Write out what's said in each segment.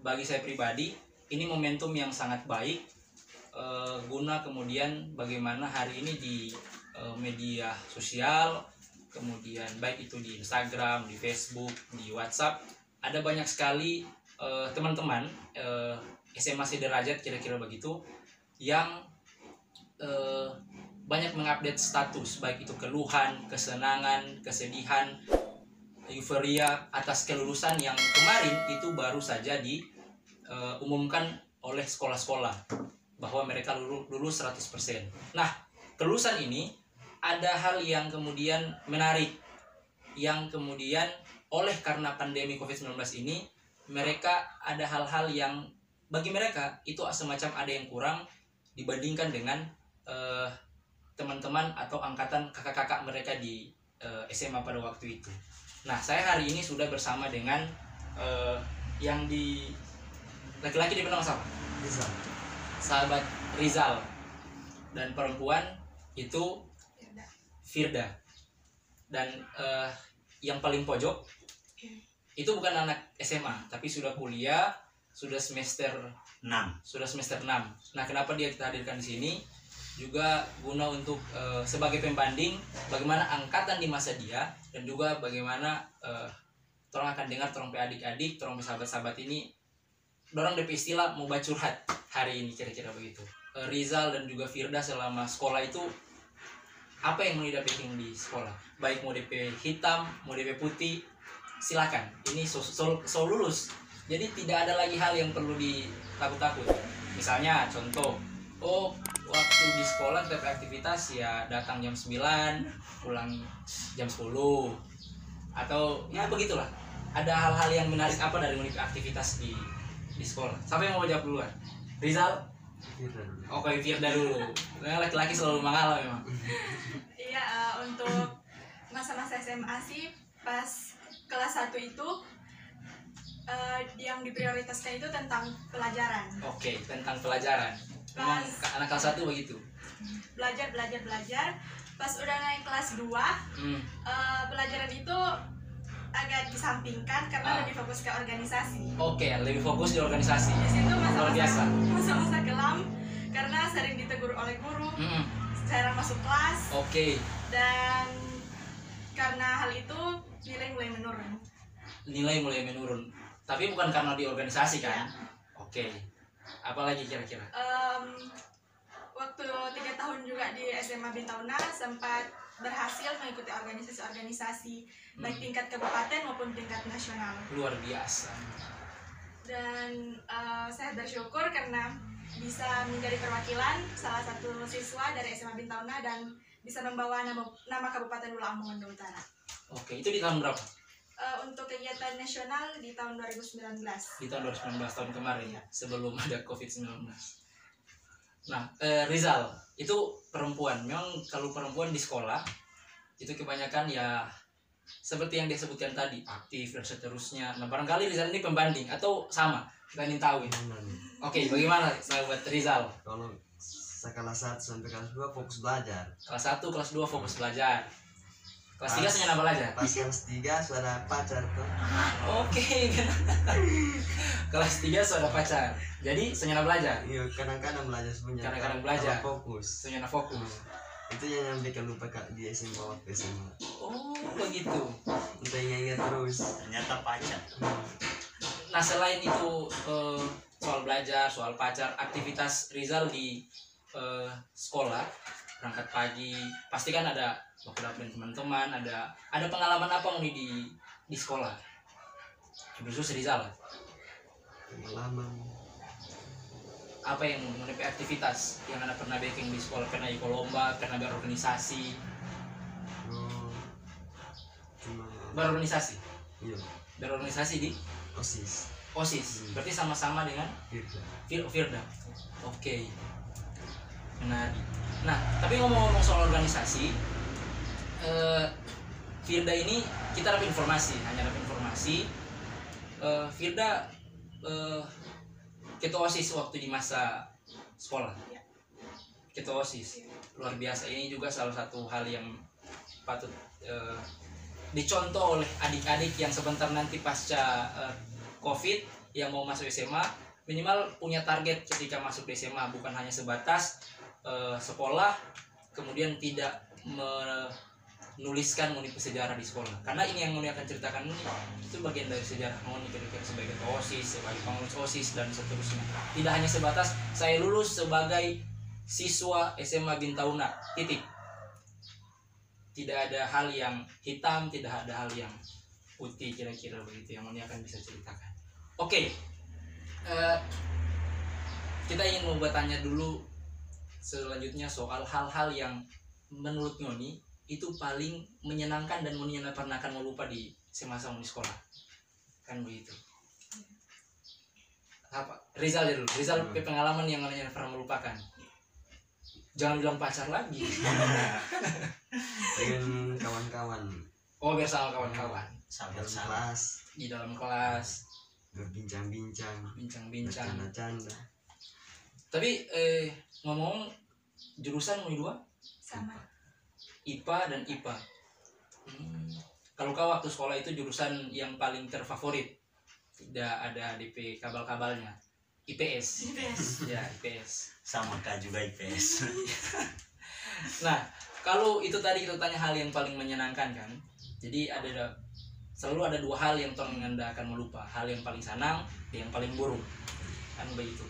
bagi saya pribadi ini momentum yang sangat baik, guna kemudian bagaimana hari ini di media sosial, kemudian baik itu di Instagram, di Facebook, di WhatsApp, ada banyak sekali teman-teman SMA sederajat kira-kira begitu yang banyak mengupdate status, baik itu keluhan, kesenangan, kesedihan, euforia atas kelulusan yang kemarin itu baru saja diumumkan oleh sekolah-sekolah bahwa mereka lulus 100%. Nah, kelulusan ini ada hal yang kemudian menarik, yang kemudian oleh karena pandemi COVID-19 ini, mereka ada hal-hal yang bagi mereka itu semacam ada yang kurang dibandingkan dengan teman-teman atau angkatan kakak-kakak mereka di SMA pada waktu itu. Nah, saya hari ini sudah bersama dengan yang di laki-laki di nama siapa? Rizal. Sahabat Rizal. Dan perempuan itu Firda. Dan yang paling pojok itu bukan anak SMA, tapi sudah kuliah, sudah semester 6. Nah, kenapa dia kita hadirkan di sini? Juga guna untuk sebagai pembanding bagaimana angkatan di masa dia, dan juga bagaimana torang akan dengar torang pe adik-adik, torang pe sahabat-sahabat ini dorang DP istilah mau curhat hari ini kira-kira begitu. Rizal dan juga Firda selama sekolah itu apa yang mau didapetin di sekolah? Baik mau DP hitam, mau DP putih, silakan. Ini so lulus. Jadi tidak ada lagi hal yang perlu ditakut-takut. Misalnya contoh, waktu di sekolah kita aktivitas ya datang jam 9, pulang jam 10. Atau ya begitulah. Ada hal-hal yang menarik apa dari aktivitas di sekolah? Siapa yang mau jawab duluan? Rizal? Oke, Firda dulu. Laki-laki selalu mengalah memang. Iya, untuk masa-masa SMA sih pas kelas 1 itu yang diprioritaskan itu tentang pelajaran. Oke, tentang pelajaran. Memang anak kelas 1 begitu. Belajar. Pas udah naik kelas 2, pelajaran itu agak disampingkan karena lebih fokus ke organisasi. Oke, lebih fokus di organisasi. Di situ masa-masa kelam karena sering ditegur oleh guru, jarang masuk kelas. Oke. Dan karena hal itu nilai mulai menurun. Tapi bukan karena di organisasi kan? Ya. Oke. Apalagi kira-kira? Waktu 3 tahun juga di SMA Bintauna sempat berhasil mengikuti organisasi-organisasi baik tingkat kabupaten maupun tingkat nasional. Luar biasa. Dan saya bersyukur karena bisa menjadi perwakilan salah satu siswa dari SMA Bintauna dan bisa membawa nama Kabupaten Bula Amongondo Utara. Oke, itu di tahun berapa? Untuk kegiatan nasional di tahun 2019. Di tahun 2019, tahun kemarin ya, sebelum ada COVID-19. Nah, Rizal, itu perempuan. Memang kalau perempuan di sekolah itu kebanyakan ya seperti yang disebutkan tadi, aktif dan seterusnya. Nah, barangkali Rizal ini pembanding atau sama? Kita ingin tahu ini. Oke, bagaimana sahabat Rizal? Kalau saya kelas 1 sampai kelas 2 fokus belajar. Kelas 1, kelas 2 fokus belajar. Kelas 3 senyana belajar. Pas kelas 3 sudah pacar tuh. Oke. Kelas 3 sudah pacar. Jadi senyana belajar. Iya, kadang-kadang belajar sebenarnya. Kadang-kadang belajar. Fokus. Senyana fokus. Itu yang bikin lupa di SMA waktu SMA. Oh, begitu. Untuk ingat terus. Ternyata pacar. Nah, selain itu soal belajar, soal pacar, aktivitas Rizal di sekolah, berangkat pagi, pasti kan ada waktu dengan teman-teman, ada pengalaman apa nih di sekolah? Khusus Rizal. Pengalaman apa yang mengenai aktivitas yang Anda pernah bikin di sekolah? Pernah ikut lomba, pernah berorganisasi? Cuma berorganisasi? Iya. Berorganisasi di? OSIS. Berarti sama-sama dengan Firda. Oke. Menarik. Nah, tapi ngomong-ngomong soal organisasi, Firda ini kita dapat informasi, Firda ketua OSIS waktu di masa sekolah. Ketua OSIS. Luar biasa. Ini juga salah satu hal yang patut dicontoh oleh adik-adik yang sebentar nanti pasca COVID yang mau masuk SMA minimal punya target ketika masuk di SMA, bukan hanya sebatas sekolah kemudian tidak menuliskan Ngoni sejarah di sekolah. Karena ini yang Ngoni akan ceritakan ini itu bagian dari sejarah Ngoni kira-kira sebagai OSIS, sebagai pengurus OSIS dan seterusnya. Tidak hanya sebatas saya lulus sebagai siswa SMA Bintauna, titik. Tidak ada hal yang hitam, tidak ada hal yang putih, kira-kira begitu yang Ngoni akan bisa ceritakan. Oke. Kita ingin mau bertanya dulu selanjutnya soal hal-hal yang menurut Ngoni itu paling menyenangkan dan Ngoni pernah akan melupa di semasa Ngoni sekolah, kan begitu. Apa Rizal dulu, Rizal pengalaman yang Ngoni pernah melupakan. Jangan bilang pacar lagi. Dengan kawan-kawan. Oh, bersama kawan-kawan. Dalam kelas. Di dalam kelas. Berbincang-bincang. Bincang-bincang. Bercanda-canda. Tapi ngomong jurusan Ngoni dua? Sama. IPA dan IPA. Kalau kau waktu sekolah itu jurusan yang paling terfavorit? Tidak ada DP kabal-kabalnya. IPS. Ya, IPS. Sama Kak juga IPS. Nah, kalau itu tadi kita tanya hal yang paling menyenangkan kan. Jadi selalu ada dua hal yang Anda akan melupa. Hal yang paling senang, yang paling buruk. Kan begitu.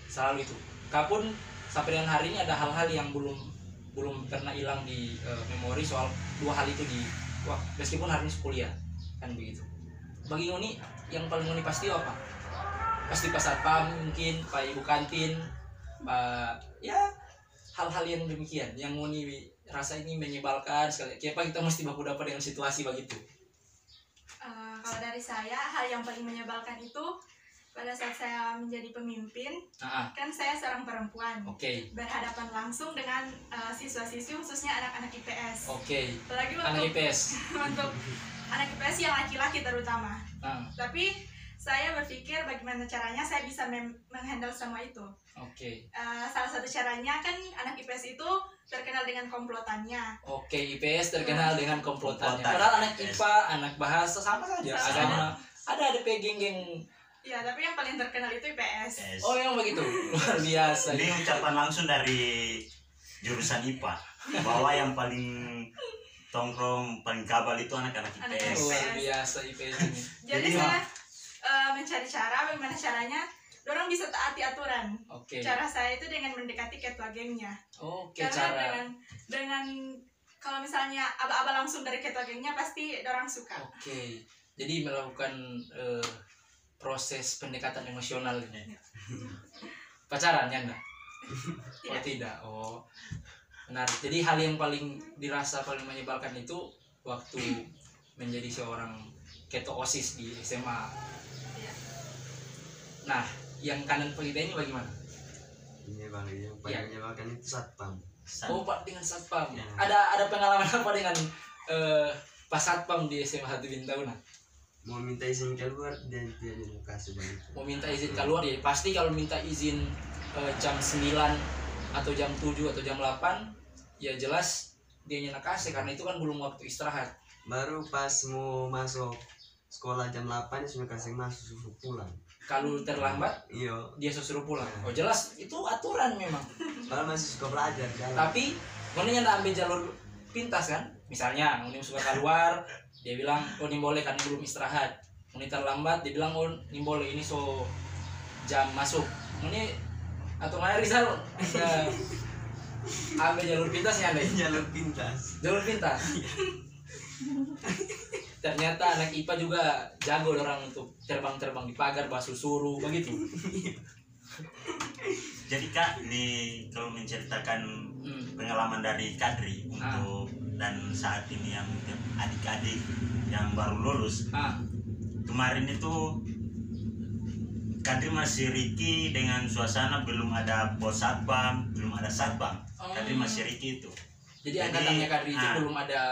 Selalu itu. Kapun sampai dengan hari ini ada hal-hal yang belum pernah hilang di memori soal dua hal itu meskipun hari ini kuliah. Kan begitu. Bagi Ngoni yang paling Ngoni pasti apa? Pasti pas satpam mungkin, Pak Ibu kantin, ya hal-hal yang demikian yang Ngoni rasa ini menyebalkan sekali. Kenapa kita mesti baku dapat dengan situasi begitu? Kalau dari saya hal yang paling menyebalkan itu pada saat saya menjadi pemimpin, kan saya seorang perempuan, berhadapan langsung dengan siswa-siswi khususnya anak-anak IPS. Apalagi anak IPS. Untuk anak IPS yang laki-laki terutama. Tapi saya berpikir bagaimana caranya saya bisa menghandle semua itu. Salah satu caranya kan anak IPS itu terkenal dengan komplotannya. IPS terkenal dengan komplotannya. Padahal anak IPA, anak bahasa sama saja. Agama ada geng-geng. Ya, tapi yang paling terkenal itu IPS. Oh, yang begitu. Luar biasa. Ini ucapan langsung dari jurusan IPA bahwa yang paling tongkrong, paling kabal itu anak-anak IPS. Luar biasa IPS ini. Jadi saya mencari cara bagaimana caranya orang bisa taati aturan. Cara saya itu dengan mendekati ketua gengnya. Karena dengan kalau misalnya aba-aba langsung dari ketua gengnya pasti orang suka. Jadi melakukan proses pendekatan emosional ini. Pacaran ya enggak? Oh tidak. Oh. Benar. Jadi hal yang paling dirasa paling menyebalkan itu waktu menjadi seorang ketua OSIS di SMA. Nah, yang kanan kita ini bagaimana? Ini bang, yang paling menyebalkan itu satpam. Oh, Pak, dengan satpam. Ya. Ada pengalaman apa dengan pas satpam di SMA 1 Bintauna? Mau minta izin keluar dan dia kasih begitu. Mau minta izin keluar ya, pasti kalau minta izin jam 9 atau jam 7 atau jam 8 ya jelas dia nyenak kasih karena itu kan belum waktu istirahat. Baru pas mau masuk sekolah jam 8 sudah kasih masuk suruh pulang. Kalau terlambat, dia suruh pulang. Oh jelas itu aturan memang. Padahal masih suka belajar. Tapi Ngoni yang ambil jalur pintas kan? Misalnya Ngoni suka keluar, dia bilang oh ini boleh kan belum istirahat. Ngoni terlambat, dia bilang oh ini boleh ini so jam masuk. Ngoni atau mana Rizal? Ambil jalur pintasnya deh. Jalur pintas. Jalur pintas. Ternyata anak IPA juga jago orang untuk terbang-terbang di pagar, basuh suruh begitu. Jadi Kak, ini kalau menceritakan pengalaman dari Kadri untuk dan saat ini yang adik-adik yang baru lulus. Kemarin itu Kadri masih Riki dengan suasana belum ada pos satpam, belum ada satpam. Kadri masih Riki itu. Jadi angkatannya Kadri itu belum ada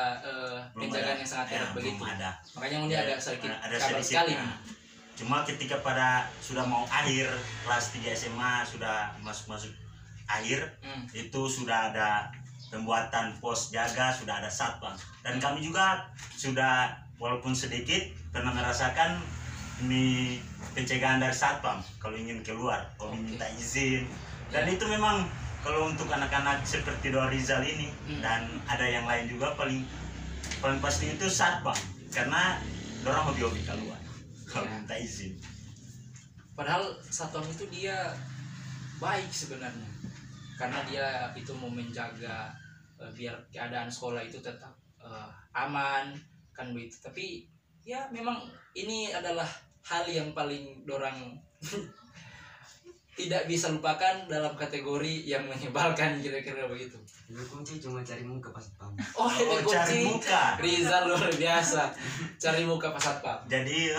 penjagaan yang sangat ketat begitu. Ada. Makanya Ngoni agak sedikit kabar sekali. Cuma ketika pada sudah mau akhir kelas 3 SMA sudah masuk akhir, itu sudah ada pembuatan pos jaga, sudah ada satpam. Dan kami juga sudah walaupun sedikit pernah merasakan ini pencegahan dari satpam kalau ingin keluar, kalau minta izin. Dan itu memang kalau untuk anak-anak seperti Doa Rizal ini dan ada yang lain juga paling pasti itu satpam, karena dorang hobi-hobi keluar kalau minta izin. Padahal satpam itu dia baik sebenarnya, karena dia itu mau menjaga biar keadaan sekolah itu tetap aman kan begitu. Tapi ya memang ini adalah hal yang paling dorang tidak bisa lupakan dalam kategori yang menyebalkan, kira-kira begitu. Itu kunci cuma cari muka pas satpam. Oh, itu kunci. Cari muka. Rizal luar biasa. Cari muka pas satpam. Jadi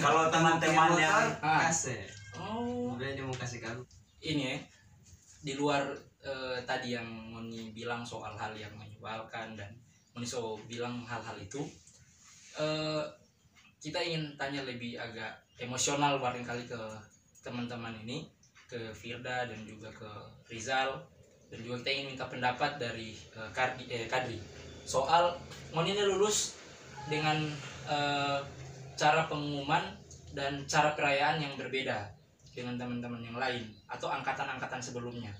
kalau teman-teman yang kasih. Oh, udah dia mau kasih kamu. Ini ya, di luar tadi yang Moni bilang soal hal yang menyebalkan dan Moni bilang hal-hal itu, kita ingin tanya lebih agak emosional barangkali ke teman-teman ini, ke Firda dan juga ke Rizal, dan juga kita ingin minta pendapat dari Kadri soal Moni ini lulus dengan cara pengumuman dan cara perayaan yang berbeda dengan teman-teman yang lain atau angkatan-angkatan sebelumnya.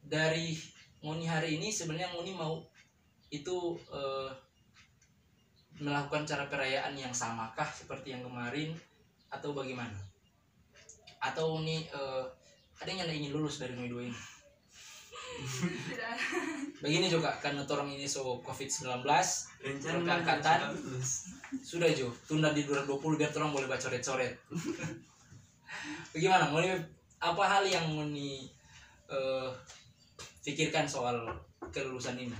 Dari Moni hari ini sebenarnya Moni mau itu melakukan cara perayaan yang samakah seperti yang kemarin atau bagaimana? Atau Moni ada yang ingin lulus dari Moni 2 ini? Begini juga karena orang ini COVID-19 angkatan sudah Jo tunda di 2020 biar orang boleh baca coret-coret. Bagaimana Moni, apa hal yang Moni pikirkan soal kelulusan ini?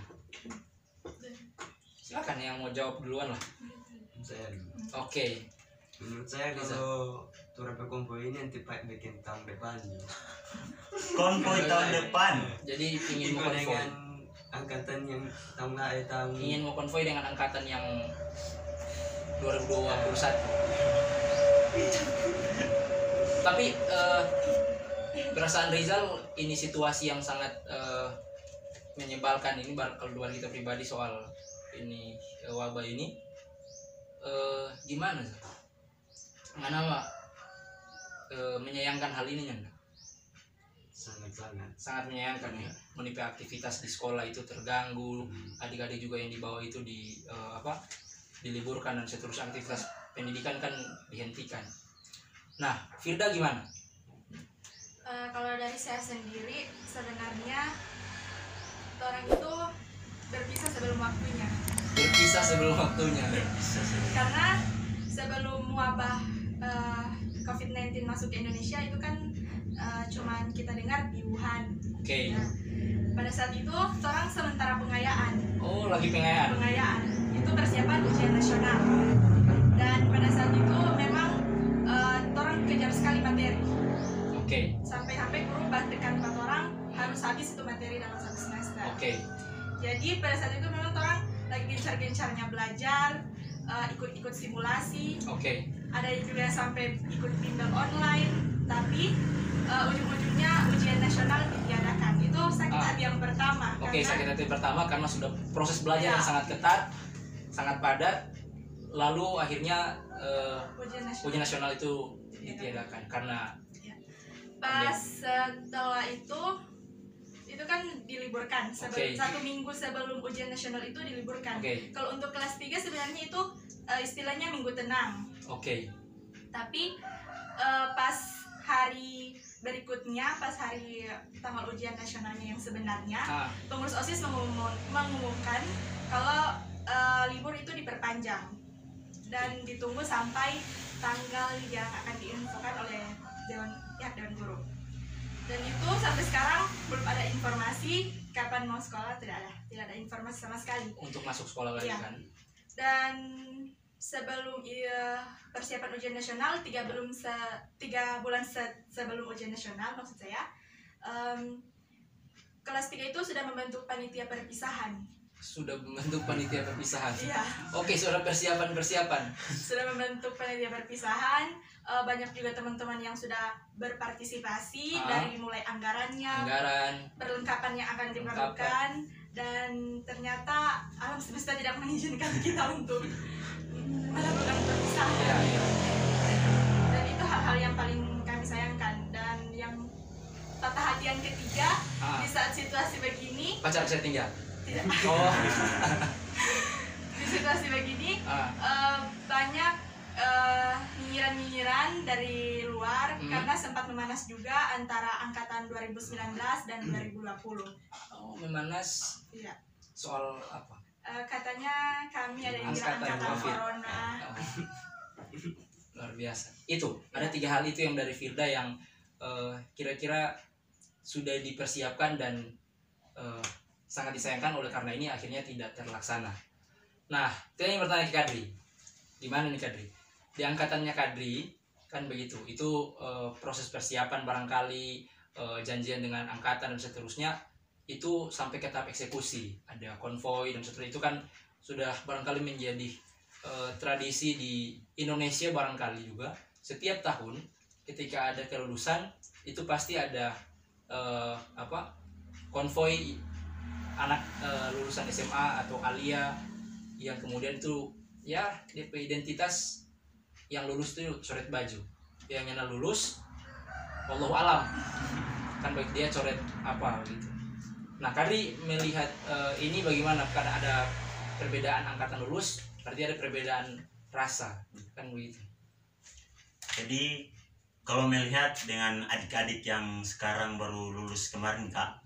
Silakan yang mau jawab duluan lah. Saya. Oke. Menurut saya kalau turun konvoy ini nanti bikin tahun depan. Konvoy tahun depan. Jadi ingin mau konvoy dengan angkatan yang tahun ingin mau konvoy dengan angkatan yang 2021. Tapi perasaan Rizal ini situasi yang sangat menyebalkan ini kalau luar kita pribadi soal ini wabah ini gimana? Mana menyayangkan hal ini ya? Sangat menyayangkan ya. Menipu aktivitas di sekolah itu terganggu, adik-adik juga yang di bawah itu diliburkan dan seterusnya, aktivitas pendidikan kan dihentikan. Nah, Firda gimana? Kalau dari saya sendiri sebenarnya orang itu berpisah sebelum waktunya. Berpisah sebelum waktunya. Karena sebelum wabah COVID-19 masuk ke Indonesia itu kan cuman kita dengar di Wuhan. Oke. Nah, pada saat itu orang sementara pengayaan. Oh, lagi pengayaan. Pengayaan. Itu persiapan ujian nasional. Dan pada saat itu memang orang kejar sekali materi. Oke. Sampai guru bahkan 4 orang harus habis itu materi dalam 1 semester. Oke. Jadi pada saat itu memang orang lagi gencar-gencarnya belajar, ikut simulasi. Oke. Ada juga yang sampai ikut bimbel online, tapi ujung-ujungnya ujian nasional ditiadakan. Itu sakit hati yang pertama. Oke, sakit hati pertama karena sudah proses belajar yang sangat ketat, sangat padat, lalu akhirnya ujian nasional itu ditiadakan karena pas setelah itu kan diliburkan sebelum 1 minggu sebelum ujian nasional itu diliburkan. Kalau untuk kelas 3 sebenarnya itu istilahnya minggu tenang. Tapi pas hari berikutnya, pas hari tanggal ujian nasionalnya yang sebenarnya, pengurus OSIS mengumumkan kalau libur itu diperpanjang dan ditunggu sampai tanggal yang akan diinfokan oleh Dewan Guru. Dan itu sampai sekarang belum ada informasi kapan mau sekolah, tidak ada informasi sama sekali untuk masuk sekolah lagi kan. Dan sebelum persiapan ujian nasional 3 bulan sebelum ujian nasional maksud saya, kelas 3 itu sudah membentuk panitia perpisahan. Sudah membentuk panitia perpisahan. Iya. Oke, sudah persiapan. Sudah membentuk panitia perpisahan. Banyak juga teman-teman yang sudah berpartisipasi dari mulai anggaran, perlengkapan yang akan diperlukan, dan ternyata alam semesta tidak mengizinkan kita untuk melakukan perpisahan. Ya, ya. Dan itu hal-hal yang paling kami sayangkan. Dan yang patah hati yang ketiga, di saat situasi begini, Pacar saya tinggal. tidak. Oh. Di situasi begini banyak nyinyiran-nyinyiran dari luar karena sempat memanas juga antara angkatan 2019 dan 2020. Oh, memanas. Iya. Soal apa? Katanya kami ada yang bilang Angkatan angkatan COVID. corona. Luar biasa. Itu ada 3 hal itu yang dari Firda yang kira-kira sudah dipersiapkan dan sangat disayangkan oleh karena ini akhirnya tidak terlaksana. Nah, saya ingin bertanya ke Kadri. Gimana nih Kadri? Di angkatannya Kadri kan begitu. Itu proses persiapan barangkali janjian dengan angkatan dan seterusnya itu sampai ke tahap eksekusi. Ada konvoi dan seterusnya itu kan sudah barangkali menjadi tradisi di Indonesia barangkali juga. Setiap tahun ketika ada kelulusan itu pasti ada konvoi anak lulusan SMA atau Alia yang kemudian itu ya DP identitas yang lulus itu coret baju, yang nyana lulus wallahu alam kan baik dia coret apa gitu. Nah Kadri melihat ini bagaimana karena ada perbedaan angkatan lulus berarti ada perbedaan rasa kan begitu. Jadi kalau melihat dengan adik-adik yang sekarang baru lulus kemarin Kak,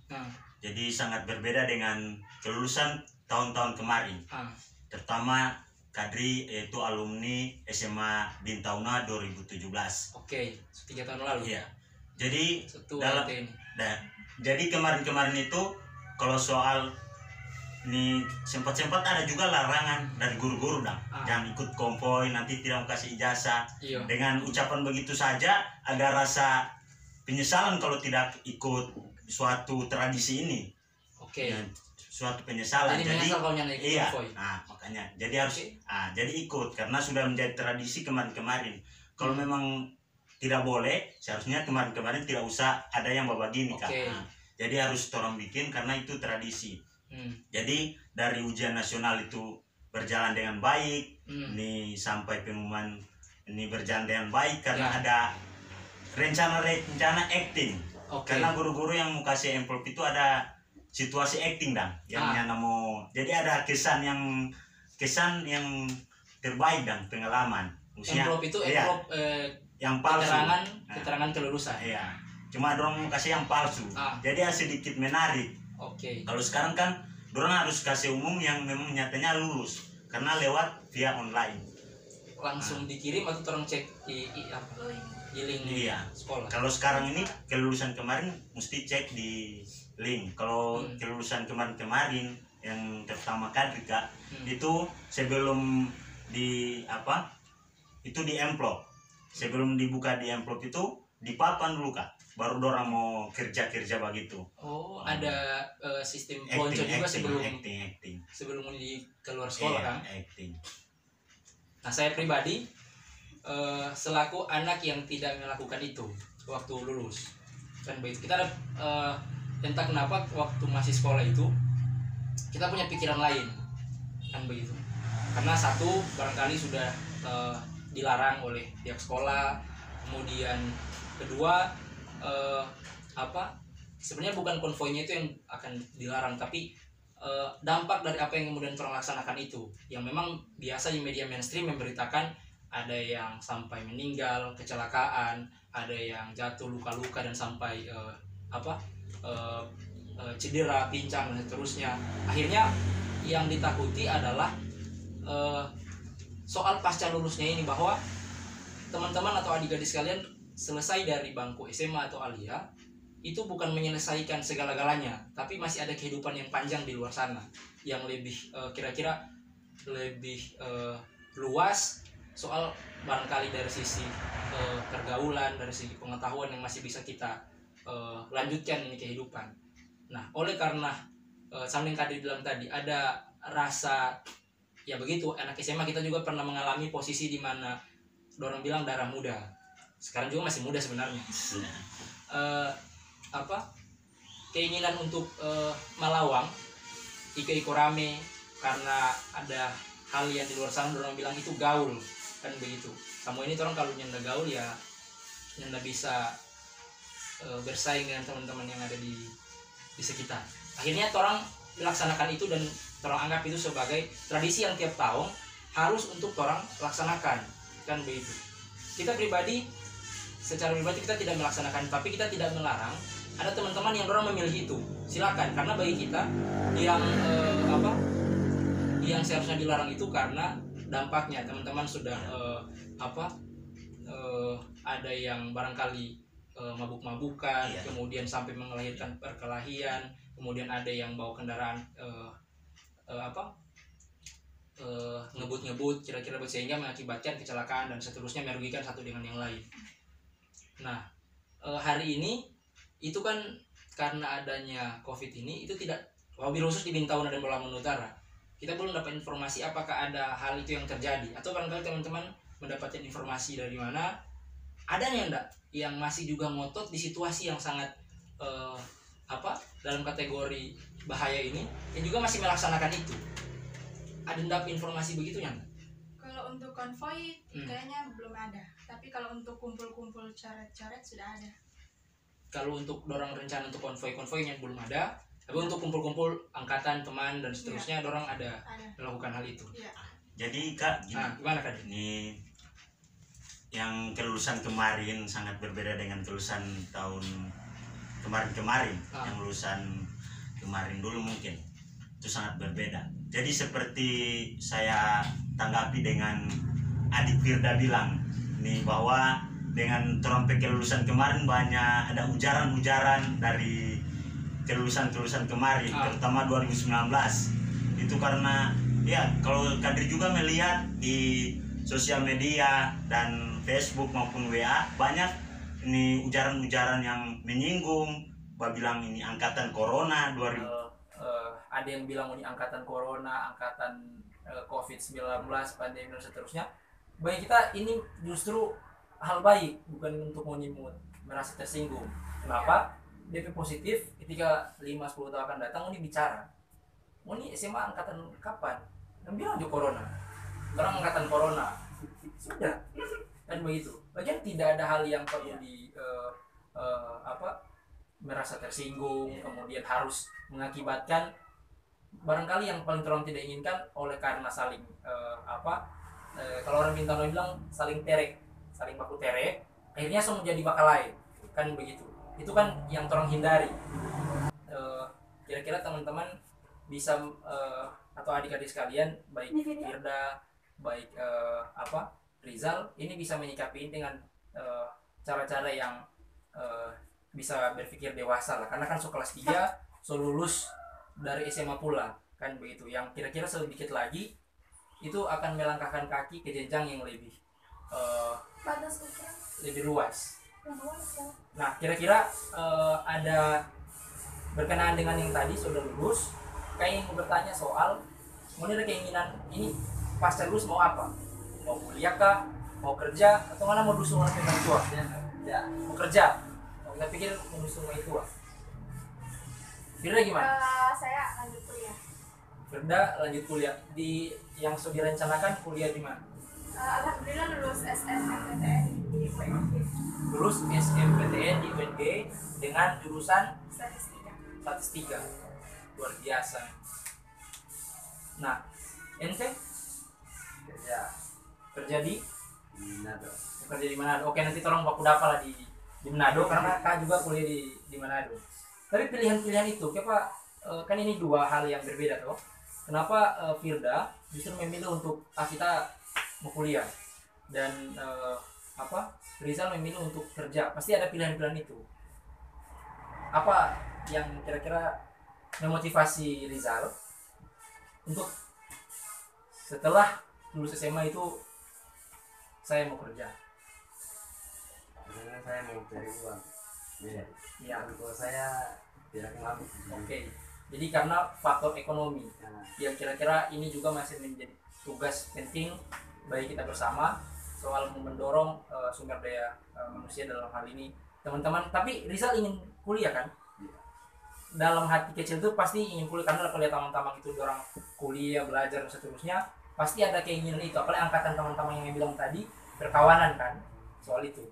jadi sangat berbeda dengan kelulusan tahun-tahun kemarin. Terutama Kadri yaitu alumni SMA Bintauna 2017. Oke, 3 tahun lalu. Iya. Jadi dalam jadi kemarin-kemarin itu kalau soal ini sempat-sempat ada juga larangan dari guru-guru jangan ikut konvoi, nanti tidak kasih ijazah. Iya. Dengan ucapan begitu saja ada rasa penyesalan kalau tidak ikut suatu tradisi ini. Oke. Ya, suatu penyesalan. Jadi kalau ikut iya. konvoi. Nah, makanya jadi harus jadi ikut karena sudah menjadi tradisi kemarin-kemarin. Kalau memang tidak boleh, seharusnya kemarin-kemarin tidak usah ada yang bawa gini Kak. Nah, jadi harus orang bikin karena itu tradisi. Jadi dari ujian nasional itu berjalan dengan baik, ini sampai pengumuman ini berjalan dengan baik karena ada rencana acting. Karena guru-guru yang mau kasih amplop itu ada situasi acting yang mau. Jadi ada kesan yang terbaik pengalaman. Amplop itu amplop yang palsu. Keterangan kelulusan. Iya. Cuma dorong kasih yang palsu. Jadi sedikit menarik. Kalau sekarang kan dorong harus kasih umum yang memang nyatanya lulus karena lewat via online. Langsung dikirim atau orang cek di link sekolah. Kalau sekarang ini kelulusan kemarin mesti cek di link. Kalau kelulusan kemarin yang terutama Kadri Kak, itu sebelum itu di amplop. Sebelum dibuka di amplop itu dipapan dulu Kak. Baru dorang mau kerja begitu. Ada sistem ponco juga sebelum keluar sekolah kan? Acting. Nah saya pribadi selaku anak yang tidak melakukan itu waktu lulus kan begitu. Kita ada entah kenapa waktu masih sekolah itu kita punya pikiran lain kan begitu. Karena satu barangkali sudah dilarang oleh pihak sekolah, kemudian kedua sebenarnya bukan konvoinya itu yang akan dilarang, tapi dampak dari apa yang kemudian orang laksanakan itu yang memang biasa di media mainstream memberitakan ada yang sampai meninggal, kecelakaan, ada yang jatuh luka-luka dan sampai cedera, pincang dan seterusnya. Akhirnya yang ditakuti adalah soal pasca lulusnya ini, bahwa teman-teman atau adik-adik sekalian selesai dari bangku SMA atau Alia itu bukan menyelesaikan segala-galanya, tapi masih ada kehidupan yang panjang di luar sana yang lebih kira-kira lebih luas soal barangkali dari sisi pergaulan, dari sisi pengetahuan yang masih bisa kita lanjutkan ini kehidupan. Nah, oleh karena samping tadi bilang tadi ada rasa ya begitu, anak SMA kita juga pernah mengalami posisi di mana orang bilang darah muda. Sekarang juga masih muda sebenarnya. Keinginan untuk melawang iko rame karena ada hal yang di luar sana orang bilang itu gaul kan begitu. Sama ini orang kalau nyanda gaul ya nyanda bisa bersaing dengan teman-teman yang ada di sekitar. Akhirnya orang melaksanakan itu dan orang anggap itu sebagai tradisi yang tiap tahun harus untuk orang laksanakan kan begitu. Kita pribadi secara pribadi kita tidak melaksanakan, tapi kita tidak melarang ada teman-teman yang orang memilih itu, silakan. Karena bagi kita yang yang seharusnya dilarang itu karena dampaknya teman-teman sudah ada yang barangkali mabuk-mabukan, kemudian sampai melahirkan perkelahian, kemudian ada yang bawa kendaraan ngebut-ngebut kira-kira sehingga mengakibatkan kecelakaan dan seterusnya, merugikan satu dengan yang lain. Nah, hari ini itu kan karena adanya COVID ini itu tidak, wabil khusus di Bintauan dan Bolamun Utara, kita belum dapat informasi apakah ada hal itu yang terjadi, atau barangkali teman-teman mendapatkan informasi dari mana adanya enggak yang masih juga ngotot di situasi yang sangat dalam kategori bahaya ini yang juga masih melaksanakan itu. Ada enggak informasi begitunya? Kalau untuk konvoy kayaknya belum ada, tapi kalau untuk kumpul-kumpul coret-coret sudah ada. Kalau untuk dorong rencana untuk konvoy-konvoynya belum ada, tapi untuk kumpul-kumpul angkatan teman dan seterusnya dorong ada melakukan hal itu. Ya. Jadi Kak, gimana Kak? Ini yang kelulusan kemarin sangat berbeda dengan kelulusan tahun kemarin-kemarin. Yang lulusan kemarin dulu mungkin itu sangat berbeda. Jadi seperti saya tanggapi dengan adik Firda bilang nih, bahwa dengan trompet kelulusan kemarin banyak ada ujaran-ujaran dari kelulusan kemarin, terutama 2019. Itu karena ya kalau Kadri juga melihat di sosial media dan Facebook maupun WA banyak ini ujaran-ujaran yang menyinggung, bilang ini angkatan corona 2000. Ada yang bilang ini angkatan corona, angkatan COVID-19, pandemi dan seterusnya. Bagi kita ini justru hal baik, bukan untuk menyimut merasa tersinggung. Kenapa? DP positif ketika 5-10 tahun akan datang ini bicara, ini SMA angkatan kapan? Dan bilang juga corona, orang angkatan corona, sudah kan begitu. Bagian tidak ada hal yang perlu merasa tersinggung, kemudian harus mengakibatkan barangkali yang paling terang tidak inginkan oleh karena saling kalau orang Bintang bilang saling terek, saling baku terek, akhirnya semua jadi bakal lain kan begitu. Itu kan yang orang hindari. Kira-kira teman-teman bisa atau adik-adik sekalian, baik Firda, baik Rizal, ini bisa menyikapi dengan cara-cara yang bisa berpikir dewasa lah, karena kan kelas 3 lulus dari SMA pula kan begitu, yang kira-kira sedikit lagi itu akan melangkahkan kaki ke jenjang yang lebih luas. Nah, kira-kira ada berkenaan dengan yang tadi sudah lulus, kayak ingin bertanya soal mau ada keinginan ini pasca lulus mau apa? Mau kuliah kah? Mau kerja? Atau mana mau dusung orang tua? Ya, mau kerja. Kita pikir mau dusung orang tua. Firda gimana? Saya lanjut kuliah. Firda lanjut kuliah. Di yang sudah direncanakan kuliah di mana? Alhamdulillah lulus SNMPTN di UNG. Lulus SNMPTN di UNG dengan jurusan Statistika. Luar biasa. Nah, ente kerja di Manado. Kerja di Manado. Oke, nanti tolong aku dapat lah di Manado karena Kak juga kuliah di Manado. Tapi pilihan-pilihan itu, kenapa kan ini dua hal yang berbeda toh? Kenapa Firda justru memilih untuk kita mau kuliah dan Rizal memilih untuk kerja? Pasti ada pilihan-pilihan itu. Apa yang kira-kira memotivasi Rizal untuk setelah lulus SMA itu saya mau kerja? Karena saya mau cari uang. Ya. Kalau saya tidak mampu. Oke. Jadi karena faktor ekonomi yang kira-kira ini juga masih menjadi tugas penting bagi kita bersama soal mendorong sumber daya manusia dalam hal ini teman-teman. Tapi Rizal ingin kuliah kan? Dalam hati kecil itu pasti ingin kuliah karena kalau lihat teman-teman itu orang kuliah, belajar dan seterusnya, pasti ada keinginan itu, apalagi angkatan teman-teman yang bilang tadi berkawanan kan soal itu.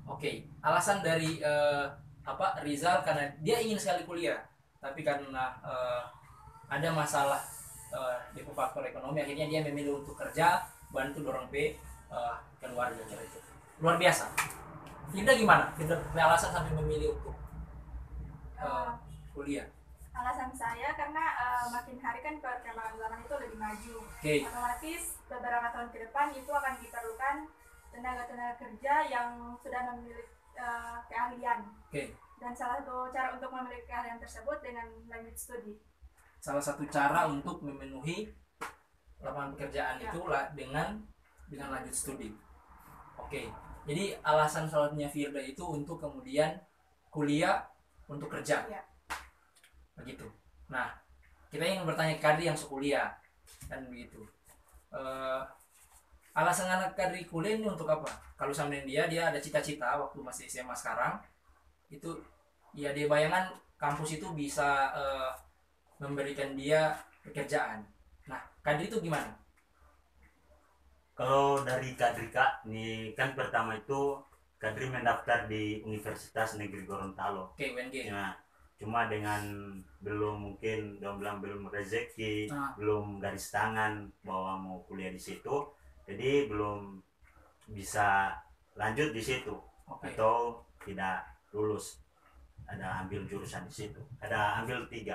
Oke, alasan dari Rizal karena dia ingin sekali kuliah, tapi karena ada masalah di faktor ekonomi, akhirnya dia memilih untuk kerja, bantu dorong keluarga itu. Luar biasa. Firda gimana? Firda punya alasan sampai memilih untuk kuliah? Alasan saya karena makin hari kan perkembangan zaman itu lebih maju. Otomatis beberapa tahun ke depan itu akan diperlukan tenaga kerja yang sudah memiliki keahlian. Dan salah satu cara untuk memiliki keahlian tersebut dengan lanjut studi. Salah satu cara untuk memenuhi lapangan pekerjaan itu dengan lanjut studi. Jadi alasan satunya Firda itu untuk kemudian kuliah untuk kerja. Begitu. Nah, kita ingin bertanya ke Kadri yang sekuliah kan begitu. Alasan anak Kadri kuliah ini untuk apa? Kalau sama dia ada cita-cita waktu masih SMA sekarang itu ya dia bayangan kampus itu bisa memberikan dia pekerjaan. Nah, Kadri itu gimana? Kalau dari Kadri Kak, nih kan pertama itu Kadri mendaftar di Universitas Negeri Gorontalo. UNG. Nah, cuma dengan belum rezeki, belum garis tangan bahwa mau kuliah di situ, jadi belum bisa lanjut di situ atau tidak lulus. Ada ambil jurusan di situ, ada ambil 3.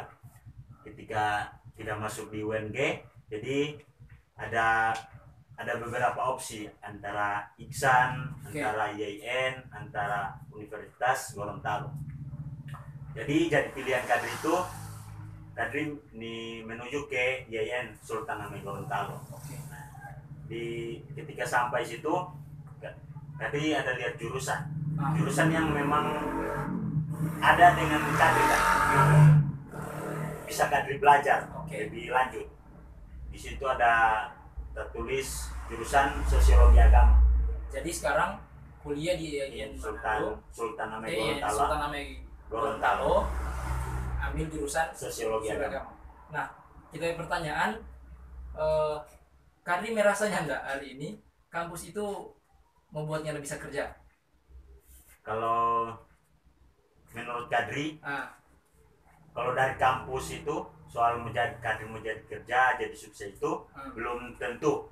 Ketika tidak masuk di UNG, jadi ada beberapa opsi antara Iksan, antara IAIN, antara Universitas Gorontalo. Jadi pilihan Kadri itu menuju ke IAIN Sultan Hamid Gorontalo. Nah, ketika sampai situ Kadri ada lihat jurusan yang memang ada dengan Kadri kan, bisa Kadri belajar lebih lanjut. Di situ ada tertulis jurusan Sosiologi Agama. Jadi sekarang kuliah di IAIN Sultan Hamid Gorontalo, ambil jurusan Sosiologi Agama. Nah, kita pertanyaan, Kadri merasanya enggak hari ini kampus itu membuatnya lebih bisa kerja? Kalau menurut Kadri, kalau dari kampus itu soal Kadri mau jadi kerja, jadi sukses itu belum tentu.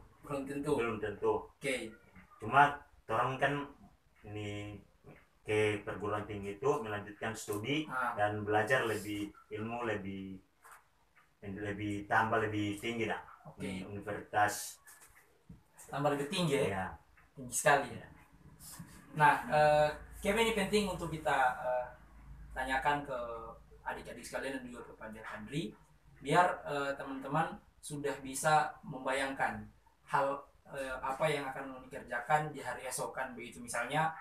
Cuma orang kan ini ke perguruan tinggi itu melanjutkan studi dan belajar ilmu lebih tinggi dah. Di universitas tambah lebih tinggi ya. Tinggi sekali ya. Nah, Kevin ini penting untuk kita tanyakan ke adik-adik sekalian dan juga kepada Kadri, biar teman-teman sudah bisa membayangkan hal apa yang akan dikerjakan di hari esok kan begitu. Misalnya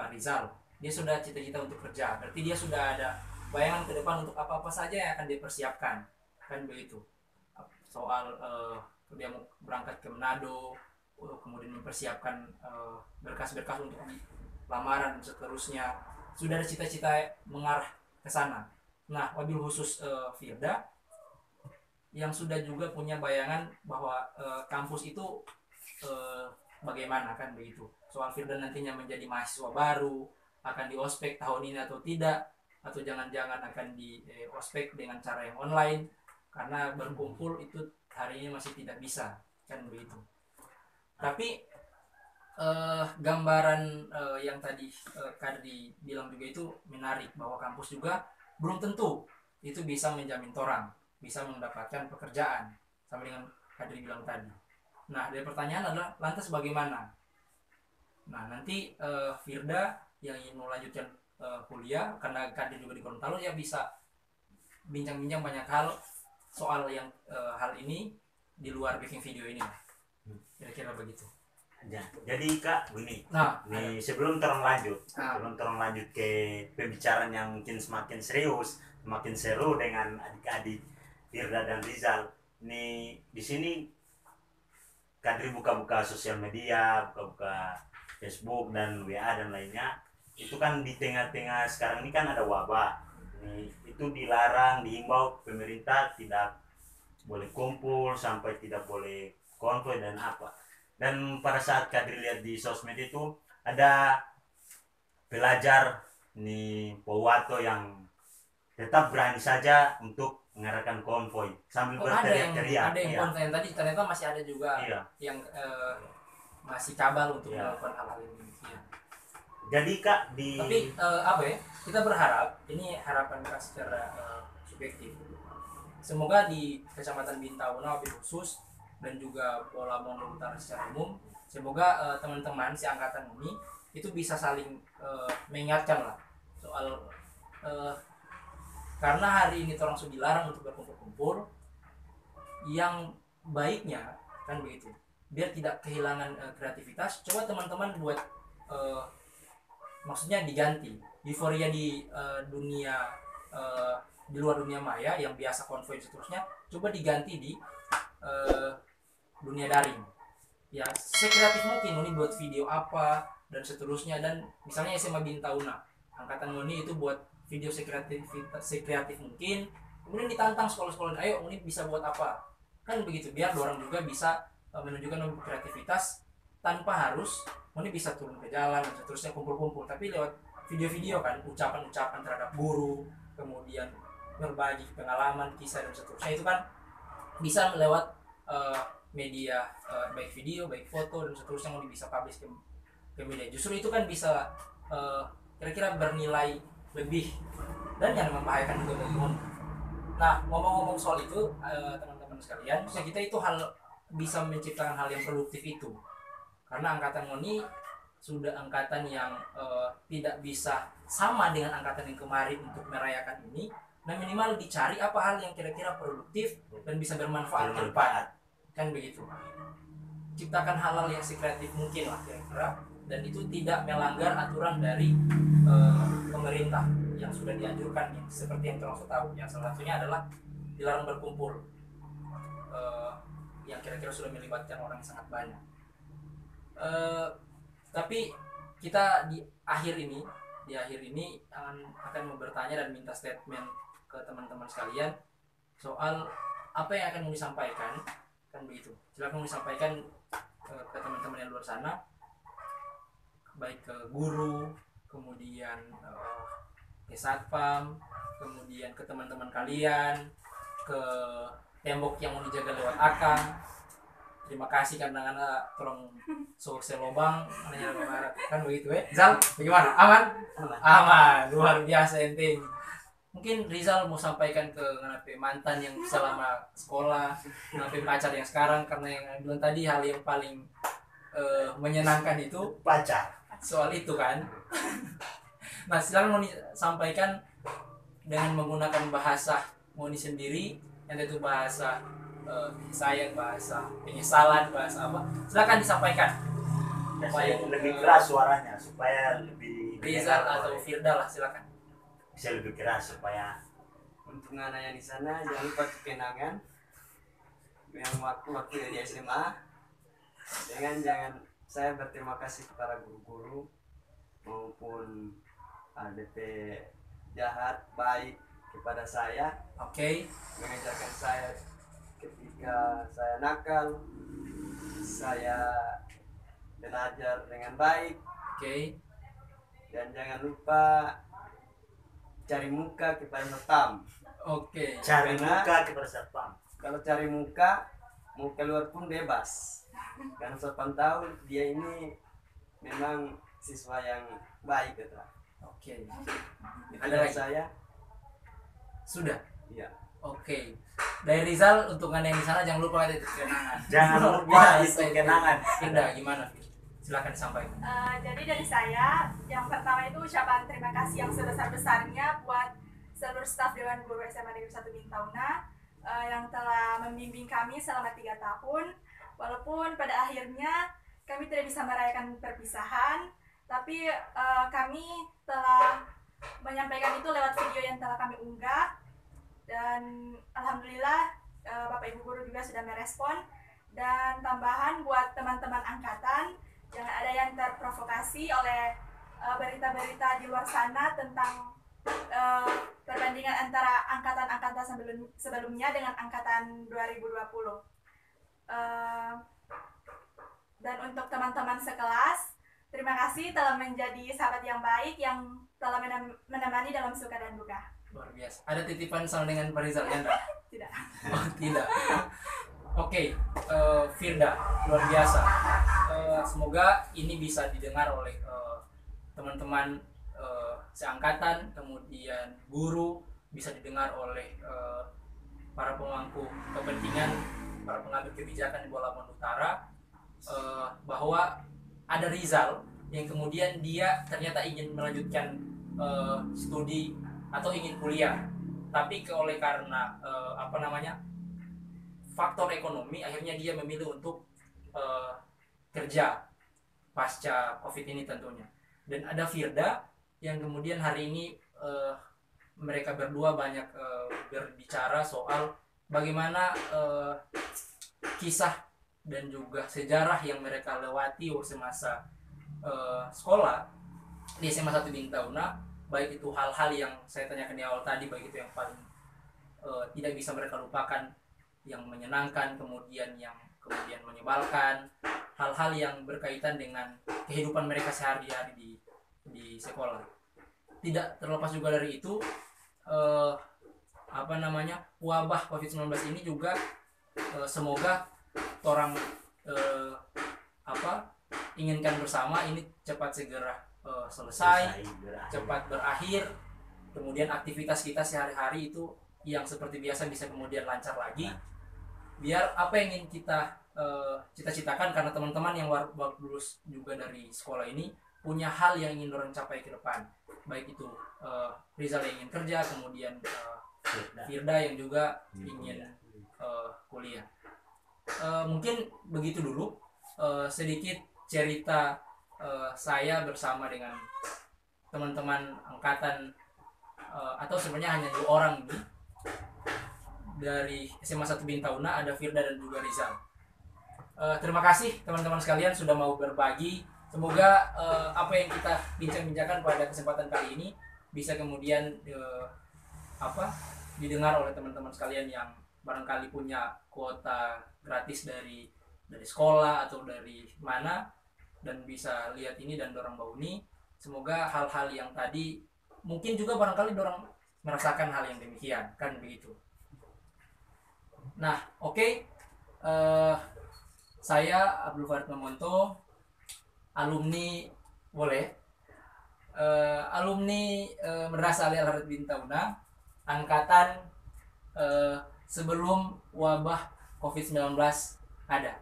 Rizal, dia sudah cita-cita untuk kerja, berarti dia sudah ada bayangan ke depan untuk apa-apa saja yang akan dipersiapkan kan begitu. Soal dia mau berangkat ke Manado, kemudian mempersiapkan berkas-berkas untuk lamaran dan seterusnya, sudah ada cita-cita mengarah ke sana. Nah, wabil khusus Firda yang sudah juga punya bayangan bahwa kampus itu bagaimana kan begitu. Soal Firda nantinya menjadi mahasiswa baru, akan di ospek tahun ini atau tidak, atau jangan-jangan akan di ospek dengan cara yang online karena berkumpul itu hari ini masih tidak bisa kan begitu. Tapi gambaran yang tadi Kadri bilang juga itu menarik, bahwa kampus juga belum tentu itu bisa menjamin orang bisa mendapatkan pekerjaan sama dengan Kadri bilang tadi. Nah, dari pertanyaan adalah lantas bagaimana? Nah, nanti Firda yang ingin melanjutkan kuliah, karena Kadri juga di Gorontalo, ya bisa bincang-bincang banyak hal soal yang hal ini di luar bikin video ini. Kira-kira begitu. Ya, jadi Kak, begini. Nah, sebelum terang lanjut ke pembicaraan yang mungkin semakin serius, semakin seru dengan adik-adik Firda dan Rizal. Nih di sini Kadri buka-buka sosial media, buka-buka Facebook dan WA dan lainnya. Itu kan di tengah-tengah sekarang ini kan ada wabah. Itu dilarang, dihimbau pemerintah tidak boleh kumpul, sampai tidak boleh konvoy dan apa. Dan pada saat Kadri lihat di sosmed itu ada pelajar nih Powato yang tetap berani saja untuk mengarahkan konvoy sambil berteriak-teriak. Ada yang konten tadi ternyata masih ada juga yang masih cabal untuk melakukan hal-hal ini. Ya. Jadi Kak tapi apa ya? Kita berharap ini harapan kita secara subjektif. Semoga di Kecamatan Bintauna wabil khusus dan juga Pola Mondo Utara secara umum, semoga teman-teman seangkatan ini itu bisa saling mengingatkan lah soal karena hari ini orang sudah dilarang untuk berkumpul-kumpul, yang baiknya kan begitu, biar tidak kehilangan kreativitas. Coba teman-teman buat maksudnya diganti euforia di dunia di luar dunia maya yang biasa konvoy seterusnya, coba diganti di dunia daring ya, sekreatif mungkin ini buat video apa dan seterusnya. Dan misalnya SMA Bintauna angkatan Ngoni itu buat video sekreatif mungkin, kemudian ditantang sekolah-sekolah, ayo Ngoni bisa buat apa, kan begitu, biar orang juga bisa menunjukkan kreativitas tanpa harus Ngoni bisa turun ke jalan dan seterusnya kumpul-kumpul, tapi lewat video-video kan, ucapan-ucapan terhadap guru, kemudian berbagi pengalaman, kisah dan seterusnya, itu kan bisa lewat media, baik video, baik foto dan seterusnya, yang bisa publish ke media. Justru itu kan bisa kira-kira bernilai lebih dan yang membahayakan juga bagi Ngoni. Nah, ngomong-ngomong soal itu teman-teman sekalian, kita itu bisa menciptakan hal yang produktif itu, karena angkatan Ngoni sudah angkatan yang tidak bisa sama dengan angkatan yang kemarin untuk merayakan ini. Nah, minimal dicari apa hal yang kira-kira produktif dan bisa bermanfaat ke depan, kan begitu. Ciptakan hal-hal yang sekreatif mungkin lah kira-kira, dan itu tidak melanggar aturan dari pemerintah yang sudah dianjurkan, seperti yang termasuk tahu. Yang salah satunya adalah dilarang berkumpul, yang kira-kira sudah melibatkan orang yang sangat banyak. Tapi kita di akhir ini akan bertanya dan minta statement ke teman-teman sekalian soal apa yang akan disampaikan, kan begitu. Silakan disampaikan ke teman-teman yang luar sana, baik ke guru, kemudian ke satpam, kemudian ke teman-teman kalian, ke tembok yang mau dijaga lewat akang. Terima kasih karena tolong sukses lobang kan begitu ya. Zal, bagaimana? Aman, luar biasa ente. Mungkin Rizal mau sampaikan ke mantan yang selama sekolah, pacar yang sekarang, karena yang bilang tadi hal yang paling menyenangkan itu pacar. Soal itu kan. Nah, silakan mau disampaikan dengan menggunakan bahasa Moni sendiri, yang itu bahasa sayang, bahasa penyesalan, bahasa apa, silakan disampaikan supaya lebih keras suaranya, supaya lebih Rizal atau Firda lah, silakan bisa lebih keras supaya untuk anak yang di sana jangan lupa kenangan yang waktu di SMA. Jangan saya berterima kasih kepada guru-guru maupun ADP jahat baik kepada saya. Oke. Mengajarkan saya ketika saya nakal, saya belajar dengan baik. Oke. Dan jangan lupa cari muka kepada satpam. Oke. Cari muka kepada satpam. Kalau cari muka, mau keluar pun bebas. Karena satpam tahu dia ini memang siswa yang baik, gitu. Oke. Ada saya. Sudah. Iya. Oke. Dari Rizal, untuk anda yang di sana jangan lupa ada kenangan. Jangan lupa itu kenangan. Firda, gimana? Silakan disampaikan. Jadi dari saya, yang pertama itu ucapan terima kasih yang sebesar-besarnya buat seluruh staf Dewan Guru SMA Negeri 1 Bintauna yang telah membimbing kami selama 3 tahun. Walaupun pada akhirnya kami tidak bisa merayakan perpisahan, tapi kami telah menyampaikan itu lewat video yang telah kami unggah. Dan alhamdulillah Bapak Ibu Guru juga sudah merespon. Dan tambahan buat teman-teman angkatan, jangan ada yang terprovokasi oleh berita-berita di luar sana tentang perbandingan antara angkatan-angkatan sebelumnya dengan angkatan 2020. Dan untuk teman-teman sekelas, terima kasih telah menjadi sahabat yang baik yang telah menemani dalam suka dan duka. Luar biasa. Ada titipan sama dengan Pak Rizal, Yandra? Tidak. Oh, tidak. Oke, Firda, luar biasa. Semoga ini bisa didengar oleh teman-teman seangkatan, kemudian guru, bisa didengar oleh para pemangku kepentingan, para pengambil kebijakan di Bola Lamongan Utara, bahwa ada Rizal yang kemudian dia ternyata ingin melanjutkan studi atau ingin kuliah, tapi oleh karena faktor ekonomi akhirnya dia memilih untuk kerja pasca COVID ini tentunya. Dan ada Firda yang kemudian hari ini mereka berdua banyak berbicara soal bagaimana kisah dan juga sejarah yang mereka lewati semasa sekolah di SMA 1 Bintang, baik itu hal-hal yang saya tanyakan di awal tadi, baik itu yang paling tidak bisa mereka lupakan, yang menyenangkan, kemudian yang kemudian menyebalkan, hal-hal yang berkaitan dengan kehidupan mereka sehari-hari di sekolah. Tidak terlepas juga dari itu, wabah COVID-19 ini juga semoga orang inginkan bersama ini cepat segera selesai, cepat berakhir, kemudian aktivitas kita sehari-hari itu yang seperti biasa bisa kemudian lancar lagi, biar apa yang ingin kita cita-citakan, karena teman-teman yang baru lulus juga dari sekolah ini punya hal yang ingin orang capai ke depan, baik itu Rizal yang ingin kerja, kemudian Firda yang juga ingin kuliah. Mungkin begitu dulu sedikit cerita saya bersama dengan teman-teman angkatan, atau sebenarnya hanya 2 orang ini dari SMA 1 Bintang, ada Firda dan juga Rizal. Terima kasih teman-teman sekalian sudah mau berbagi. Semoga apa yang kita bincang-bincangkan pada kesempatan kali ini bisa kemudian didengar oleh teman-teman sekalian yang barangkali punya kuota gratis dari sekolah atau dari mana, dan bisa lihat ini dan dorang bau ini. Semoga hal-hal yang tadi mungkin juga barangkali dorang merasakan hal yang demikian, kan begitu. Nah, oke. Saya Abdul Farid Mamonto, alumni Madrasah Al-Harith Bintang, angkatan sebelum wabah COVID-19 ada.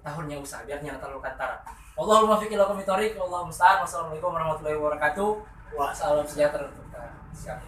Tahunnya usah biar nyata terlalu kantara. Allahumma fiqh ila qomitorik, Allahumma musta'an. Wassalamualaikum warahmatullahi wabarakatuh. Salam sejahtera untuk kita. Siap.